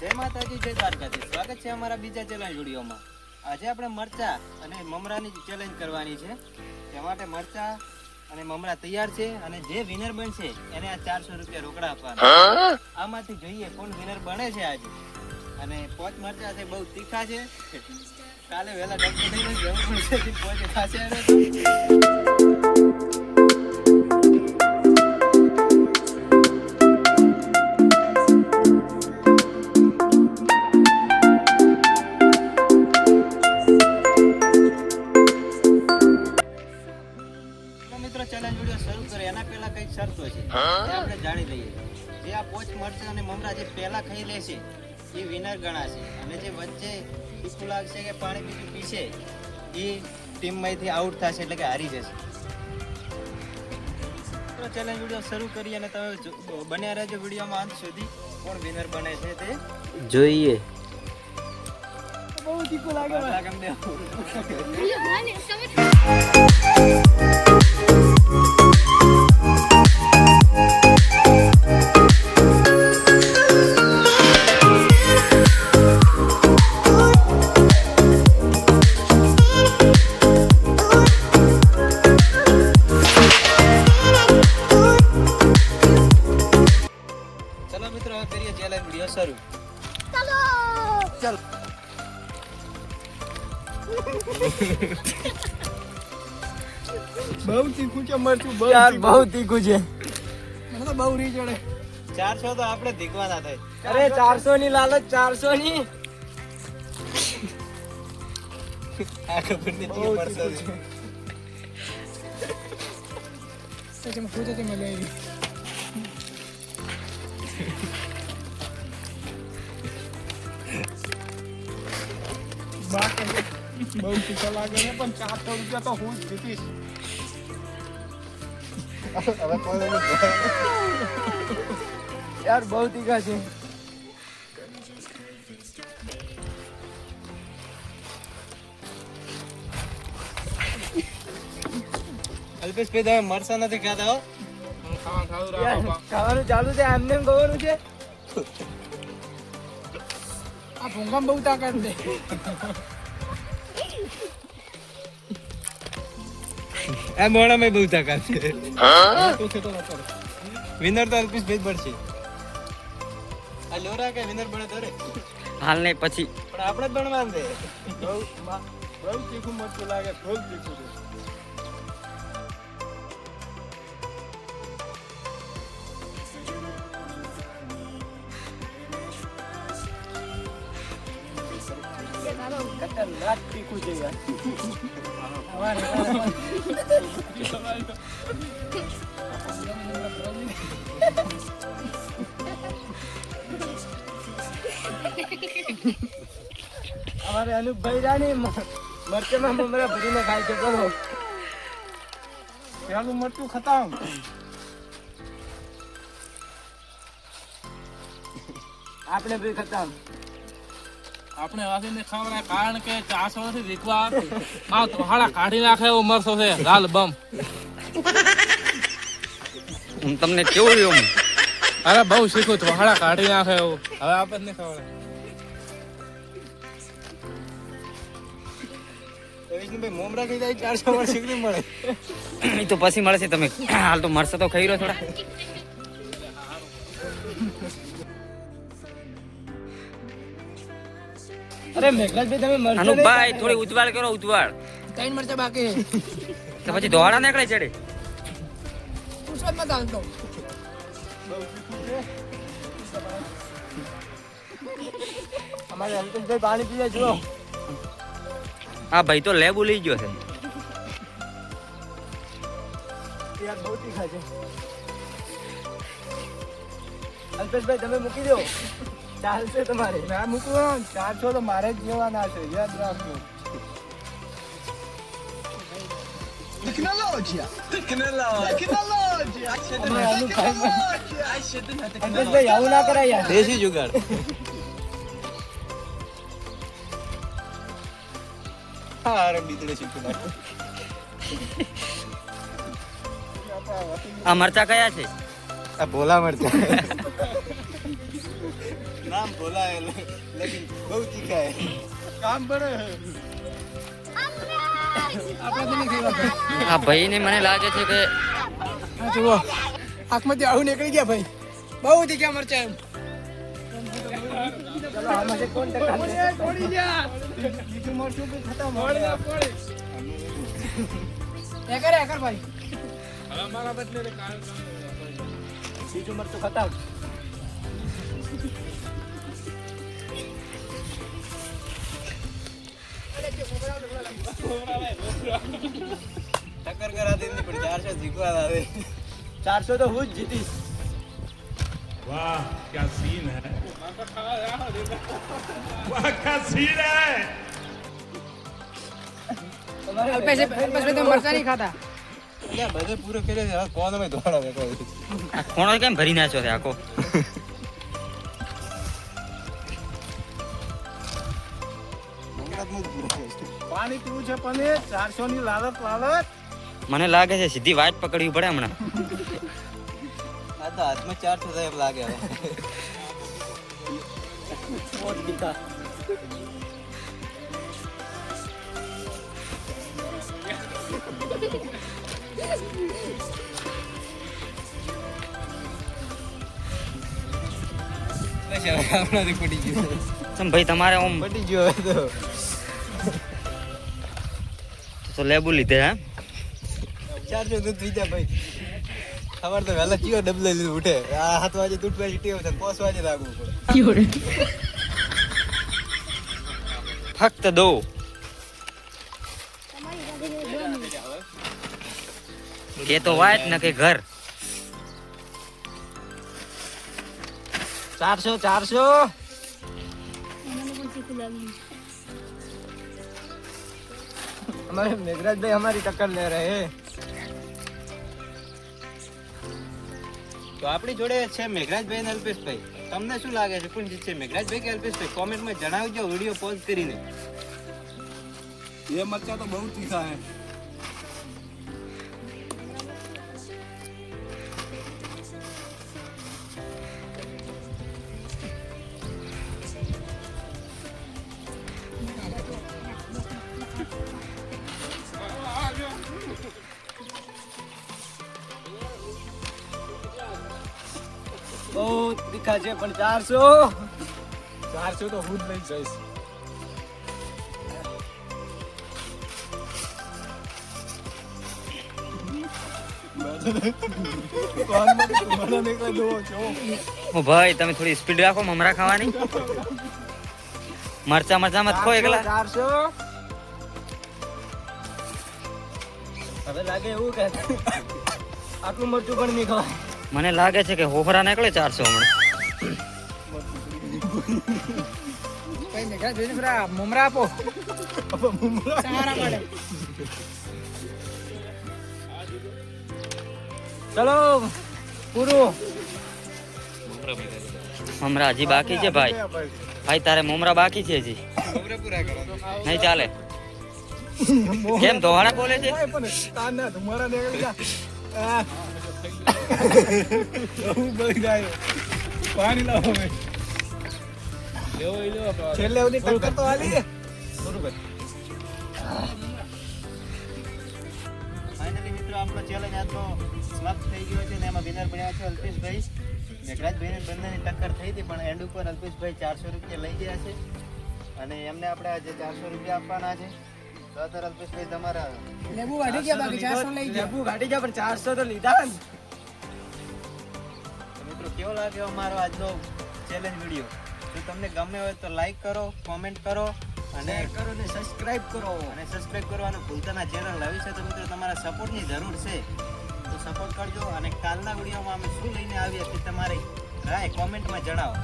જય માતાજી, જય દ્વારકાધીશ. સ્વાગત છે અમારા બીજા ચેલેન્જ વિડીયોમાં. આજે આપણે મરચા અને મમરાની ચેલેન્જ કરવાની છે. તે માટે મરચા અને મમરા તૈયાર છે અને જે વિનર બનશે એને આ 400 રૂપિયા રોકડા આપવાના. આમાંથી જોઈએ કોણ વિનર બને છે આજે. અને પોચ મરચા છે બહુ તીખા છે. કાલે વહેલા ડોક્ટર થઈને જવું પડશે, પોચ ખાશે એને તો. ચેલેન્જ વિડિયો શરૂ કરે એના પહેલા કઈક શરતો છે એ આપણે જાણી લઈએ. જે આ પોચ મરચા અને મમરા જે પહેલા ખાઈ લેશે એ વિનર ગણાશે અને જે વચ્ચે તીખું લાગશે કે પાણી બીજું પીશે એ ટીમમાંથી આઉટ થશે, એટલે કે હારી જશે. તો ચેલેન્જ વિડિયો શરૂ કરીએ અને તમે બન્યા રહેજો વિડીયોમાં અંત સુધી. કોણ વિનર બને છે તે જોઈએ. બહુ તીખું લાગે શરૂ. ચાલો ચાલ. બહુ તીખું છે મરચું, બહુ તીખું છે. મને તો બહુ રી ચડે. 400 તો આપણે ધીકવાના થાય. અરે 400 ની લાલચ, 400 ની. આ ખબર નહીં તીખું મરચું છે. તમે પૂછો તો મને આવી. બહુ તીખા લાગે ને પણ 400 રૂપિયા તો હું જ જીતીશ. યાર બહુ તીખા છે. અલ્પેશભાઈ તમે મરસા નથી ખાતા? ખાવાનું ચાલુ છે, એમને ખબર છે. આ ભૂંગામાં બહુ તાકાત છે. આ મોણામાં બહુ તાકાત છે. વિનર તો અલ્પેશભાઈ પડશે. આ લોરા કે વિનર બને તો રે હાલ નહીં પછી પણ આપણે જ બનવાનું છે. બહુ તીખું મરચું લાગે, બહુ તીખું છે. ખતરનાક તીખું છે યાર. અમારે અનુપભાઈ રાની મરચામાં મમરા ભરીને ખાય છે. બોલો પેલું મરચું ખતમ. આપણે ભાઈ ખતમ. આપણે વાસીને ખવડાય કારણ કે 400 થી વિકવા આ તોહાડા કાઢી નાખે એવો મરસો છે લાલ બમ. હું તમને કેવું રહ્યું? અરે બહુ શીખું તોહાડા કાઢી નાખે એવું. હવે આપણને ખવડાય. મોમરા થઈ જાય 400 વર્ષ શીખવી મળે. એ તો પછી મળશે. તમે હાલ તો મરશે તો ખાઈ રહ્યો થોડા. અરે મેઘરાજભાઈ તમે મરચા અનુભાઈ થોડી ઉતવાળ કરો, ઉતવાળ. 3 મરચા બાકી તો પછી દોડા નીકળે ચડે. પુષ્પમાં ચાલતો. અમારે અલ્પેશભાઈ પાણી પીવે જુઓ. હા ભાઈ તો લેબુ લઈ ગયો છે. યાર બહુ તીખા છે. અલ્પેશભાઈ તમે મૂકી દો, ચાલશે તમારે. ના મૂકવું, 400 તો મારે જ લેવાના છે, યાદ રાખજો. અલ્પેશભાઈ આવું ના કરાય યાર. દેશી જુગાડ. હા અરે બીજડે શીખી નાખો. આ મરચા કયા છે? આ ભોલા મરચા. नाम बोला है लेकिन बहुत तीखा है काम बड़े આપણે તો નહીં ખાવા આ ભાઈને મને લાગે છે કે હા જુઓ આંખમાંથી આવું નીકળી ગયા ભાઈ બહુ તીખા મરચા એમ ચલો આમાંથી કોણ ટકા ગયા બીજું મરચું બી ખતમ એ કર ભાઈ મારા બદલે બીજું મરચું ખતમ टक्कर करा देनी पड़ी 400 जीतवा दे 400 तो હું જ જીતીશ वाह क्या सीन है वाह क्या सीन है અલ્પેશ તો મરચા નહીં ખાતા એટલે બધે પૂરો કર્યો છે હવે કોણ અમે દોડા બેઠો આ ખોણો કેમ ભરી નાખ્યો છે આખો પાણી પીવું છે પણ 400 ની લાલચ મને લાગે છે સીધી વાટ પકડવી પડે હમણાં આ તો હાથમાં 400 થાય એમ લાગે હવે મોટ દીકા બસ હવે હમણાંથી પડી ગયું તમ ભાઈ તમારે ઓમ પડી ગયો હવે તો લેબુ લીધે હા 400 દૂધ પીધા ભાઈ ખબર તો વહેલા ચિયો ડબલે લીધું ઉઠે આ 7 વાગે દૂધ પાછી ટેવ છે 5 વાગે રાખવું પડે ફક્ત દો કે તો વાત ન કે ઘર 400 हमारे मेघराज भाई हमारी टक्कर ले रहे हैं તો આપણી જોડે છે મેઘરાજભાઈ અને અલ્પેશભાઈ તમને શું લાગે છે કોણ જીતશે મેઘરાજભાઈ કે અલ્પેશભાઈ કોમેન્ટમાં જણાવજો વિડીયો પોઝ કરીને ये मरचा तो बहुत तीखा है बहुत तीखा છે પણ 400 તો હું જ લઈ જઈશ ઓ ભાઈ તમે થોડી સ્પીડ રાખો મમરા ખાવાની મરચા મત ખો એકલા 400 હવે લાગે એવું કે આટલું મરચું પણ નહીં ખવાય મને લાગે છે કે હોફરા નીકળે 400 હમણાં ભાઈ મેઘરાજ ભાઈને પેલા મમરા આપો સહારા માટે ચલો પૂરું મમરા હજી બાકી છે ભાઈ ભાઈ તારે મમરા બાકી છે હજી નહીં ચાલે કેમ ધોવાણા બોલે છે તાના તમારા નીકળી જા બહુ બળી જાય પાણી લાવો મે છેલ્લે સુધી ટક્કર તો આલી બરોબર ફાઇનલી મિત્રો આપણો ચેલેન્જ આજનો સમાપ્ત થઈ ગયો છે ને એમાં વિનર બન્યા છે અલ્પેશભાઈ મેઘરાજભાઈને બંનેની ટક્કર થઈ હતી પણ એન્ડ ઉપર અલ્પેશભાઈ 400 રૂપિયા લઈ ગયા છે અને એમને આપણે આજે 400 રૂપિયા આપવાના છે તો અત્યારે અલ્પેશભાઈ તમારા લેબુ વાટી ગયા બાકી 400 લઈ ગયા લેબુ વાટી ગયા પણ 400 તો લીધા ને મિત્રો કેવો લાગ્યો અમારો આજનો ચેલેન્જ વિડીયો જો તમને ગમે હોય તો લાઈક કરો કોમેન્ટ કરો અને કરો ને સબસ્ક્રાઇબ કરો અને સબસ્ક્રાઇબ કરવાનું ભૂલતા ના ચેનલ નવી છે તો મિત્રો તમારા સપોર્ટની જરૂર છે તો સપોર્ટ કરજો અને કાલના વિડીયોમાં અમે શું લઈને આવીએ તે તમારી રાય કોમેન્ટમાં જણાવો